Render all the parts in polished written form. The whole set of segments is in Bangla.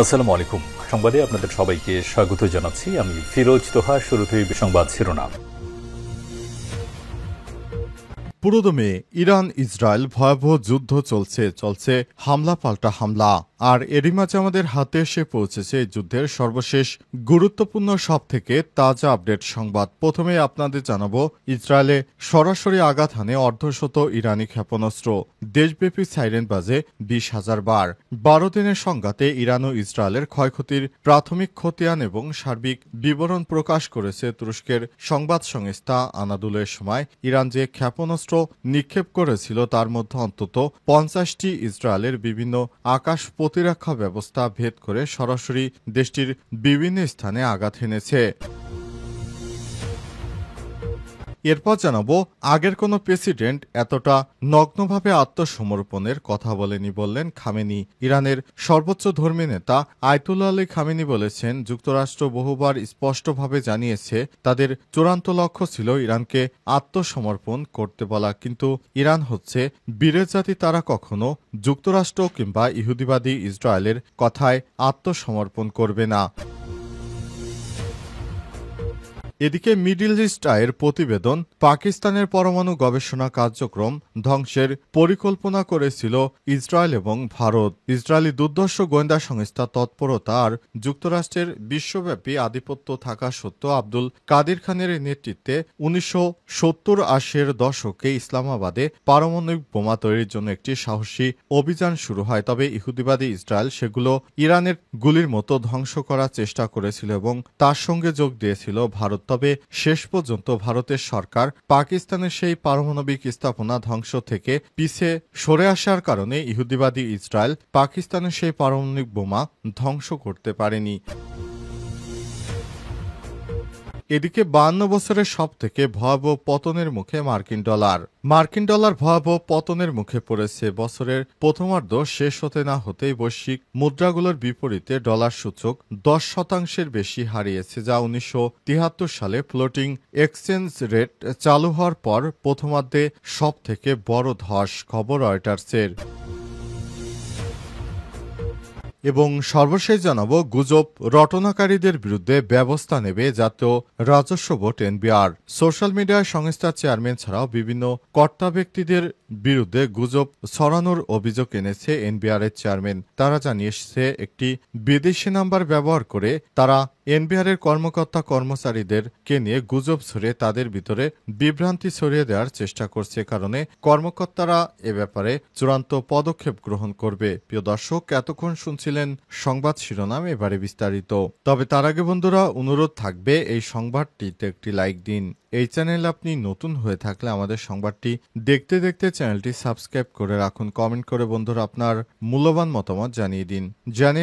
আসসালামু আলাইকুম। সংবাদে আপনাদের সবাইকে স্বাগত জানাচ্ছি। আমি ফিরোজ তোহা। শুরুতেই সংবাদ শিরোনাম। পুরোদমে ইরান ইসরায়েল ভয়াবহ যুদ্ধ চলছে হামলা পাল্টা হামলা। আর এরই মাঝে আমাদের হাতে এসে পৌঁছেছে এই যুদ্ধের সর্বশেষ গুরুত্বপূর্ণ সব থেকে তাজা আপডেট সংবাদ। প্রথমে আপনাদের জানাবো, ইসরায়েলে সরাসরি আঘাত হানে অর্ধশত ইরানি ক্ষেপণাস্ত্র, দেশব্যাপী সাইরেন বাজে 20,000 বার। 12 দিনের সংঘাতে ইরান ও ইসরায়েলের ক্ষয়ক্ষতির প্রাথমিক খতিয়ান এবং সার্বিক বিবরণ প্রকাশ করেছে তুরস্কের সংবাদ সংস্থা আনাদুলের। সময় ইরান যে ক্ষেপণাস্ত্র নিক্ষেপ করেছিল তার মধ্যে অন্তত 50টি ইসরায়েলের বিভিন্ন আকাশ প্রতিরক্ষা ব্যবস্থা ভেদ করে সরাসরি দেশটির বিভিন্ন স্থানে আঘাত হেনেছে। এরপর জানাবো, আগের কোনো প্রেসিডেন্ট এতটা নগ্নভাবে আত্মসমর্পণের কথা বলেনি বললেন খামেনি। ইরানের সর্বোচ্চ ধর্মী নেতা আয়তুল্লাহ আলী খামেনি বলেছেন, যুক্তরাষ্ট্র বহুবার স্পষ্টভাবে জানিয়েছে তাদের চূড়ান্ত লক্ষ্য ছিল ইরানকে আত্মসমর্পণ করতে বলা, কিন্তু ইরান হচ্ছে বীরের জাতি, তারা কখনো যুক্তরাষ্ট্র কিংবা ইহুদিবাদী ইসরায়েলের কথায় আত্মসমর্পণ করবে না। এদিকে মিডল ইস্ট আইয়ের প্রতিবেদন, পাকিস্তানের পরমাণু গবেষণা কার্যক্রম ধ্বংসের পরিকল্পনা করেছিল ইসরায়েল এবং ভারত। ইসরায়েলি দুর্ধর্ষ গোয়েন্দা সংস্থা তৎপরতা আর যুক্তরাষ্ট্রের বিশ্বব্যাপী আধিপত্য থাকা সত্ত্বেও আব্দুল কাদির খানের নেতৃত্বে 1970-80-এর দশকে ইসলামাবাদে পারমাণবিক বোমা তৈরির জন্য একটি সাহসী অভিযান শুরু হয়। তবে ইহুদিবাদী ইসরায়েল সেগুলো ইরানের গুলির মতো ধ্বংস করার চেষ্টা করেছিল এবং তার সঙ্গে যোগ দিয়েছিল ভারত। তবে শেষ পর্যন্ত ভারতের সরকার পাকিস্তানের সেই পারমাণবিক স্থাপনা ধ্বংস থেকে পিছে সরে আসার কারণে ইহুদিবাদী ইসরায়েল পাকিস্তানের সেই পারমাণবিক বোমা ধ্বংস করতে পারেনি। এদিকে 52 বছরের সব থেকে ভয়াবহ পতনের মুখে মার্কিন ডলার ভয়াবহ পতনের মুখে পড়েছে। বছরের প্রথমার্ধ শেষ হতে না হতেই বৈশ্বিক মুদ্রাগুলোর বিপরীতে ডলার সূচক 10% বেশি হারিয়েছে, যা 1973 সালে ফ্লোটিং এক্সচেঞ্জ রেট চালু হওয়ার পর প্রথমার্ধে সব থেকে বড় ধস, খবর রয়টার্সের। এবং সর্বশেষ জানাবো, গুজব রটনাকারীদের বিরুদ্ধে ব্যবস্থা নেবে জাতীয় রাজস্ব বোর্ড এনবিআর। সোশ্যাল মিডিয়ায় সংস্থার চেয়ারম্যান ছাড়াও বিভিন্ন কর্তা ব্যক্তিদের বিরুদ্ধে গুজব ছড়ানোর অভিযোগ এনেছে এনবিআর এর চেয়ারম্যান। তারা জানিয়েছে, একটি বিদেশি নাম্বার ব্যবহার করে তারা এনবিআর এর কর্মকর্তা কর্মচারীদেরকে নিয়ে গুজব ছড়িয়ে তাদের ভিতরে বিভ্রান্তি ছড়িয়ে দেওয়ার চেষ্টা করছে, কারণে কর্মকর্তারা এ ব্যাপারে চূড়ান্ত পদক্ষেপ গ্রহণ করবে। প্রিয় দর্শক, এতক্ষণ শুনছিলেন সংবাদ শিরোনাম, এবারে বিস্তারিত। তবে তার আগে বন্ধুরা, অনুরোধ থাকবে এই সংবাদটিতে একটি লাইক দিন। এই চ্যানেল আপনি নতুন হয়ে থাকলে আমাদের সংবাদটি দেখতে দেখতে চ্যানেলটি সাবস্ক্রাইব করে রাখুন। কমেন্ট করে বন্ধুরা আপনার মূল্যবান মতামত জানিয়ে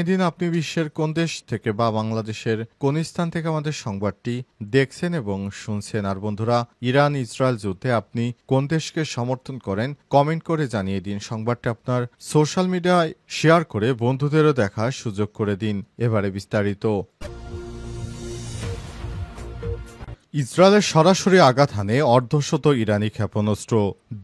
দিন আপনি বিশ্বের কোন দেশ থেকে বা বাংলাদেশের কোন স্থান থেকে আমাদের সংবাদটি দেখছেন এবং শুনছেন। আর বন্ধুরা, ইরান ইসরায়েল যুদ্ধে আপনি কোন দেশকে সমর্থন করেন কমেন্ট করে জানিয়ে দিন। সংবাদটি আপনার সোশ্যাল মিডিয়ায় শেয়ার করে বন্ধুদেরও দেখার সুযোগ করে দিন। এবারে বিস্তারিত। ইসরায়েলের সরাসরি আঘাত হানে অর্ধশত ইরানি ক্ষেপণাস্ত্র,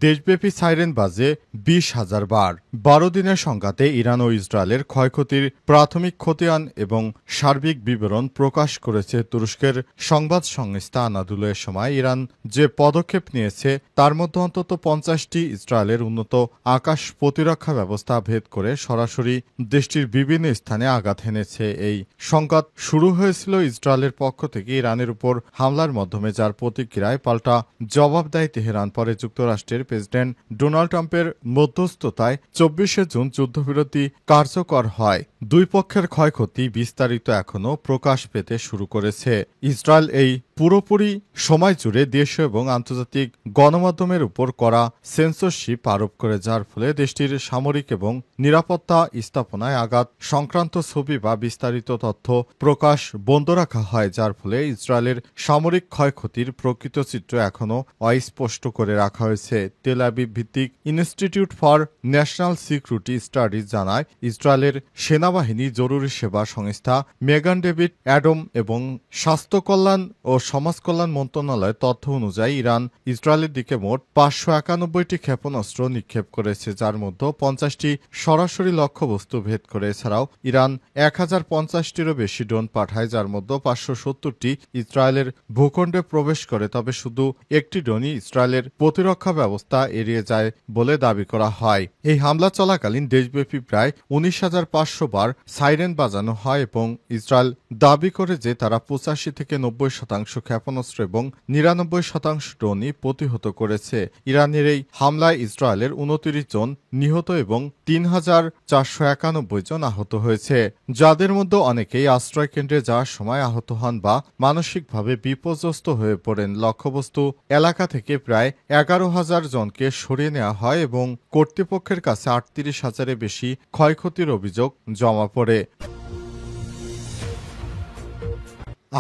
দেশব্যাপী সাইরেন বাজে 20,000 বার। 12 দিনের সংঘাতে ইরান ও ইসরায়েলের ক্ষয়ক্ষতির প্রাথমিক খতিয়ান এবং সার্বিক বিবরণ প্রকাশ করেছে তুরস্কের সংবাদ সংস্থা আনাদুলের। সময় ইরান যে পদক্ষেপ নিয়েছে তার মধ্যে অন্তত 50টি ইসরায়েলের উন্নত আকাশ প্রতিরক্ষা ব্যবস্থা ভেদ করে সরাসরি দেশটির বিভিন্ন স্থানে আঘাত হেনেছে। এই সংঘাত শুরু হয়েছিল ইসরায়েলের পক্ষ থেকে ইরানের উপর হামলার মাধ্যমে, যার প্রতিক্রিয়ায় পাল্টা জবাব দেয় তেহরান। পরে যুক্তরাষ্ট্রের প্রেসিডেন্ট ডোনাল্ড ট্রাম্পের মধ্যস্থতায় 24শে জুন যুদ্ধবিরতি কার্যকর হয়। দুই পক্ষের ক্ষয়ক্ষতি বিস্তারিত এখনও প্রকাশ পেতে শুরু করেছে। ইসরায়েল এই পুরোপুরি সময় জুড়ে দেশীয় এবং আন্তর্জাতিক গণমাধ্যমের উপর কড়া সেন্সরশিপ আরোপ করে, যার ফলে দেশটির সামরিক এবং নিরাপত্তা স্থাপনায় আঘাত সংক্রান্ত ছবি বা বিস্তারিত তথ্য প্রকাশ বন্ধ রাখা হয়, যার ফলে ইসরায়েলের সামরিক ক্ষয়ক্ষতির প্রকৃত চিত্র এখনও অস্পষ্ট করে রাখা হয়েছে। তেল আবিব ভিত্তিক institute for national security studies জানায়, ইসরায়েলের সেনাবাহিনী, জরুরি সেবা সংস্থা মেগান ডেভিড অ্যাডম এবং স্বাস্থ্য কল্যাণ ও সমাজ কল্যাণ মন্ত্রণালয়ের তথ্য অনুযায়ী ইরান ইসরায়েলের দিকে মোট 591টি ক্ষেপণাস্ত্র নিক্ষেপ করেছে, যার মধ্যে 50টি সরাসরি লক্ষ্যবস্তু ভেদ করে। এছাড়াও ইরান 1050টিরও বেশি ড্রোন পাঠায়, যার মধ্যে 570টি ইসরায়েলের ভূখণ্ডে প্রবেশ করে। তবে শুধু একটি ড্রোনই ইসরায়েলের প্রতিরক্ষা ব্যবস্থা এড়িয়ে যায় বলে দাবি করা হয়। এই হামলা চলাকালীন দেশব্যাপী প্রায় 19,500 বার সাইরেন বাজানো হয় এবং ইসরায়েল দাবি করে যে তারা 85 থেকে 90% ক্ষেপণাস্ত্র এবং 99% ড্রোনই প্রতিহত করেছে। ইরানের এই হামলায় ইসরায়েলের 29 জন নিহত এবং 3,491 জন আহত হয়েছে, যাদের মধ্যে অনেকেই আশ্রয় কেন্দ্রে যাওয়ার সময় আহত হন বা মানসিকভাবে বিপর্যস্ত হয়ে পড়েন। লক্ষ্যবস্তু এলাকা থেকে প্রায় 11,000 জনকে সরিয়ে নেওয়া হয় এবং কর্তৃপক্ষের কাছে 38,000-এর বেশি ক্ষয়ক্ষতির অভিযোগ জমা পড়ে।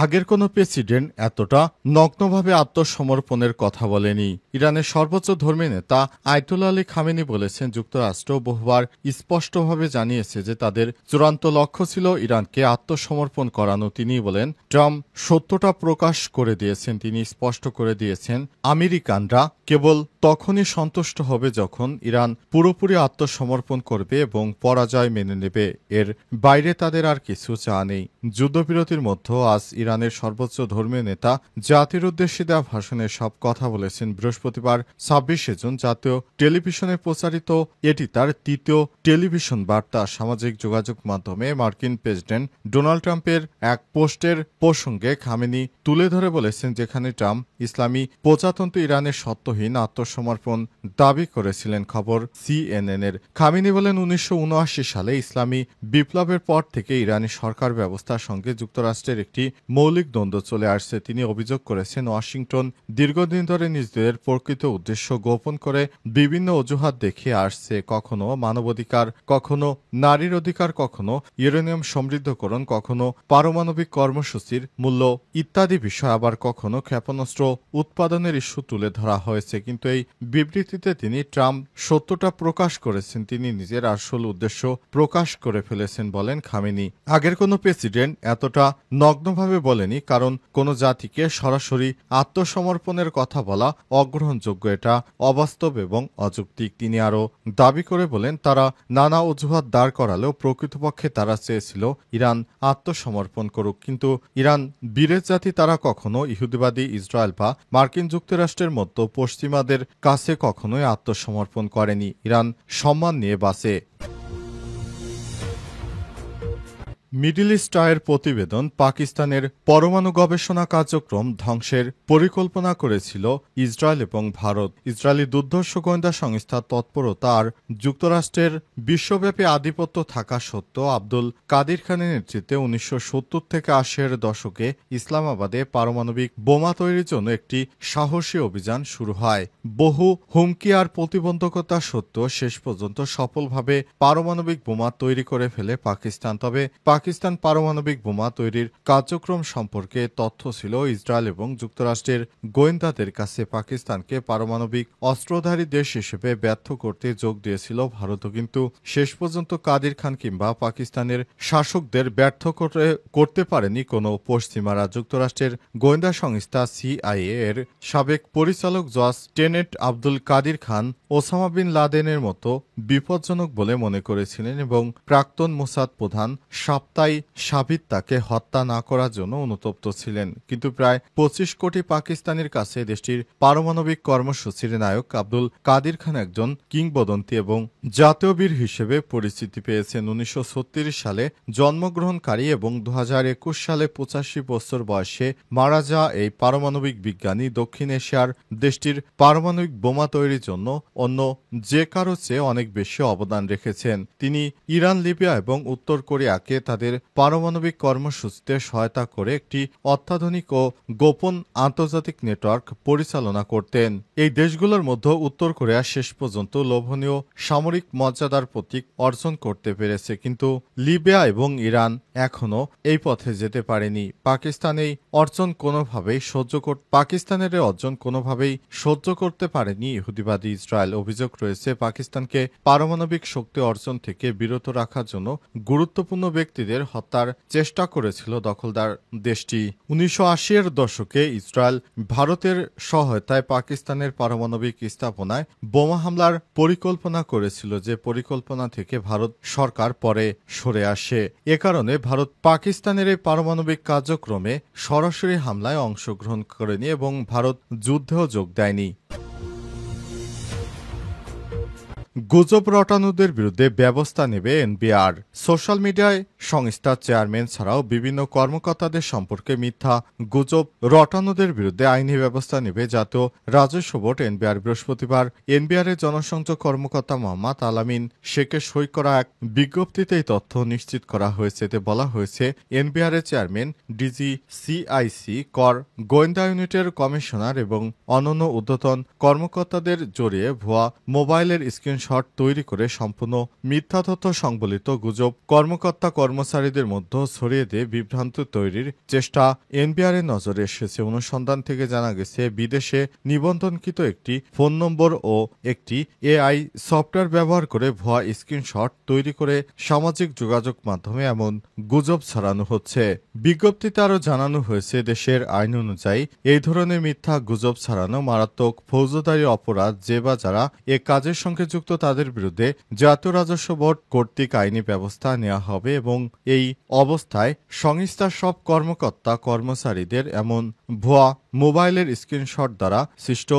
আগের কোনো প্রেসিডেন্ট এতটা নগ্নভাবে আত্মসমর্পণের কথা বলেনি। ইরানের সর্বোচ্চ ধর্মীয় নেতা আয়াতুল্লাহ আলী খামেনি বলেছেন, যুক্তরাষ্ট্র বহুবার স্পষ্টভাবে জানিয়েছে যে তাদের চূড়ান্ত লক্ষ্য ছিল ইরানকে আত্মসমর্পণ করানো। তিনি বলেন, ট্রাম্প সত্যটা প্রকাশ করে দিয়েছেন। তিনি স্পষ্ট করে দিয়েছেন, আমেরিকানরা কেবল তখনই সন্তুষ্ট হবে যখন ইরান পুরোপুরি আত্মসমর্পণ করবে এবং পরাজয় মেনে নেবে। এর বাইরে তাদের আর কিছু চাওয়া নেই। যুদ্ধবিরতির মধ্যে আজ ইরানের সর্বোচ্চ ধর্মীয় নেতা জাতির উদ্দেশ্যে দেওয়া ভাষণে সব কথা বলেছেন। বৃহস্পতিবার 26শে জুন জাতীয় টেলিভিশনে প্রচারিত এটি তার তৃতীয় টেলিভিশন বার্তা। সামাজিক যোগাযোগ মাধ্যমে মার্কিন প্রেসিডেন্ট ডোনাল্ড ট্রাম্পের এক পোস্টের প্রসঙ্গে খামেনি তুলে ধরে বলেছেন, যেখানে ট্রাম্প ইসলামী প্রজাতন্ত্র ইরানের সত্যহীন আত্মসমর্পণ দাবি করেছিলেন। খবর CNN-এর। খামেনি বলেন, 1979 সালে ইসলামী বিপ্লবের পর থেকে ইরানি সরকার ব্যবস্থার সঙ্গে যুক্তরাষ্ট্রের একটি মৌলিক দ্বন্দ্ব চলে আসছে। তিনি অভিযোগ করেছেন, ওয়াশিংটন দীর্ঘদিন ধরে নিজেদের প্রকৃত উদ্দেশ্য গোপন করে বিভিন্ন অজুহাত দেখিয়ে আসছে। কখনো মানবাধিকার, কখনো নারীর অধিকার, কখনো ইউরেনিয়াম সমৃদ্ধকরণ, কখনো পারমাণবিক কর্মসূচির মূল্য ইত্যাদি বিষয়, আবার কখনো ক্ষেপণাস্ত্র উৎপাদনের ইস্যু তুলে ধরা হয়েছে। কিন্তু এই বিবৃতিতে তিনি ট্রাম্প সত্যটা প্রকাশ করেছেন। তিনি নিজের আসল উদ্দেশ্য প্রকাশ করে ফেলেছেন, বলেন খামেনি। আগের কোনো প্রেসিডেন্ট এতটা নগ্নভাবে বলেনি, কারণ কোনো জাতিকে সরাসরি আত্মসমর্পণের কথা বলা অগ্রহণযোগ্য। এটা অবাস্তব এবং অযৌক্তিক। তিনি আরও দাবি করে বলেন, তারা নানা অজুহাত দাঁড় করালেও প্রকৃতপক্ষে তারা চেয়েছিল ইরান আত্মসমর্পণ করুক। কিন্তু ইরান বীরের জাতি, তারা কখনো ইহুদিবাদী ইসরায়েল বা মার্কিন যুক্তরাষ্ট্রের মতো পশ্চিমাদের কাছে কখনোই আত্মসমর্পণ করেনি। ইরান সম্মান নিয়ে বাঁচে। মিডল ইস্ট আইয়ের প্রতিবেদন, পাকিস্তানের পরমাণু গবেষণা কার্যক্রম ধ্বংসের পরিকল্পনা করেছিল ইসরায়েল এবং ভারত। ইসরায়েলি দুর্ধর্ষ গোয়েন্দা সংস্থার তৎপরতা আর যুক্তরাষ্ট্রের বিশ্বব্যাপী আধিপত্য থাকা সত্ত্বেও আব্দুল কাদির খানের নেতৃত্বে 1970 থেকে 80-এর দশকে ইসলামাবাদে পারমাণবিক বোমা তৈরির জন্য একটি সাহসী অভিযান শুরু হয়। বহু হুমকি আর প্রতিবন্ধকতা সত্ত্বেও শেষ পর্যন্ত সফলভাবে পারমাণবিক বোমা তৈরি করে ফেলে পাকিস্তান। তবে পাকিস্তান পারমাণবিক বোমা তৈরির কার্যক্রম সম্পর্কে তথ্য ছিল ইসরায়েল এবং যুক্তরাষ্ট্রের গোয়েন্দাদের কাছে। পাকিস্তানকে পারমাণবিক অস্ত্রধারী দেশ হিসেবে ব্যর্থ করতে যোগ দিয়েছিল ভারতও, কিন্তু শেষ পর্যন্ত কাদির খান কিংবা পাকিস্তানের শাসকদের ব্যর্থ করতে পারেনি কোনো পশ্চিমারা। যুক্তরাষ্ট্রের গোয়েন্দা সংস্থা CIA এর সাবেক পরিচালক জর্জ টেনেট আব্দুল কাদির খান ওসামা বিন লাদেনের মতো বিপজ্জনক বলে মনে করেছিলেন এবং প্রাক্তন মোসাদ প্রধান সাপ্তাই সাবিত তাকে হত্যা না করার জন্য অনুতপ্ত ছিলেন। কিন্তু প্রায় 25 কোটি পাকিস্তানির কাছে দেশটির পারমাণবিক কর্মসূচির নায়ক আব্দুল কাদির খান একজন কিংবদন্তি এবং জাতীয় বীর হিসেবে পরিচিতি পেয়েছেন। 1936 সালে জন্মগ্রহণকারী এবং 2021 সালে 85 বছর বয়সে মারা যাওয়া এই পারমাণবিক বিজ্ঞানী দক্ষিণ এশিয়ার দেশটির পারমাণবিক বোমা তৈরির জন্য অন্য যে কারো চেয়ে অনেক বেশি অবদান রেখেছেন। তিনি ইরান, লিবিয়া এবং উত্তর কোরিয়াকে তাদের পারমাণবিক কর্মসূচিতে সহায়তা করে একটি অত্যাধুনিক ও গোপন আন্তর্জাতিক নেটওয়ার্ক পরিচালনা করতেন। এই দেশগুলোর মধ্যে উত্তর কোরিয়া শেষ পর্যন্ত লোভনীয় সামরিক মর্যাদার প্রতীক অর্জন করতে পেরেছে, কিন্তু লিবিয়া এবং ইরান এখনও এই পথে যেতে পারেনি। পাকিস্তানের অর্জন কোনোভাবেই সহ্য করতে পারেনি ইহুদিবাদী ইসরায়েল। অভিযোগ রয়েছে, পাকিস্তানকে পারমাণবিক শক্তি অর্জন থেকে বিরত রাখার জন্য গুরুত্বপূর্ণ ব্যক্তিদের নাগরিকদের হত্যার চেষ্টা করেছিল দখলদার দেশটি। ১৯৮০-এর দশকে ইসরায়েল ভারতের সহায়তায় পাকিস্তানের পারমাণবিক স্থাপনায় বোমা হামলার পরিকল্পনা করেছিল, যে পরিকল্পনা থেকে ভারত সরকার পরে সরে আসে। এ কারণে ভারত পাকিস্তানের এই পারমাণবিক কার্যক্রমে সরাসরি হামলায় অংশগ্রহণ করেনি এবং ভারত যুদ্ধেও যোগ দেয়নি। গুজব রটানোদের বিরুদ্ধে ব্যবস্থা নেবে এনবিআর। সোশ্যাল মিডিয়ায় সংস্থার চেয়ারম্যান ছাড়াও বিভিন্ন কর্মকর্তাদের সম্পর্কে মিথ্যা গুজব রটানোদের বিরুদ্ধে আইনি ব্যবস্থা নেবে জাতীয় রাজস্ব বোর্ড এনবিআর। বৃহস্পতিবার এনবিআরের জনসংযোগ কর্মকর্তা মোহাম্মদ আলামিন শেখের সই করা এক বিজ্ঞপ্তিতে এই তথ্য নিশ্চিত করা হয়েছে। এতে বলা হয়েছে, এনবিআরের চেয়ারম্যান, ডিজি, সিআইসি, কর, গোয়েন্দা ইউনিটের কমিশনার এবং অন্যান্য ঊর্ধ্বতন কর্মকর্তাদের জড়িয়ে ভুয়া মোবাইলের স্ক্রিনশট তৈরি করে সম্পূর্ণ মিথ্যা তথ্য সংবলিত গুজব কর্মকর্তা কর্মচারীদের মধ্যে ছড়িয়ে দিয়ে বিভ্রান্ত তৈরির চেষ্টা এনবিআরের নজরে এসেছে। অনুসন্ধান থেকে জানা গেছে, বিদেশে নিবন্ধনকৃত একটি ফোন নম্বর ও একটি এআই সফটওয়্যার ব্যবহার করে ভুয়া স্ক্রিনশট তৈরি করে সামাজিক যোগাযোগ মাধ্যমে এমন গুজব ছড়ানো হচ্ছে। বিজ্ঞপ্তিতে আরও জানানো হয়েছে, দেশের আইন অনুযায়ী এই ধরনের মিথ্যা গুজব ছড়ানো মারাত্মক ফৌজদারি অপরাধ, যে বা যারা এ কাজের সঙ্গে যুক্ত তাদের বিরুদ্ধে জাতীয় রাজস্ব বোর্ড কর্তৃক আইনি ব্যবস্থা নেওয়া হবে এবং এই অবস্থায় সংস্থার সব কর্মকর্তা কর্মচারীদের এমন ভুয়া মোবাইলের স্ক্রিনশট দ্বারা সৃষ্ট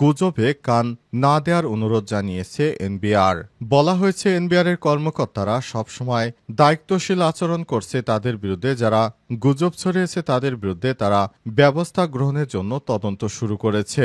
গুজবে কান না দেওয়ার অনুরোধ জানিয়েছে এনবিআর। বলা হয়েছে, এনবিআরের কর্মকর্তারা সবসময় দায়িত্বশীল আচরণ করছে। তাদের বিরুদ্ধে যারা গুজব ছড়িয়েছে তাদের বিরুদ্ধে তারা ব্যবস্থা গ্রহণের জন্য তদন্ত শুরু করেছে।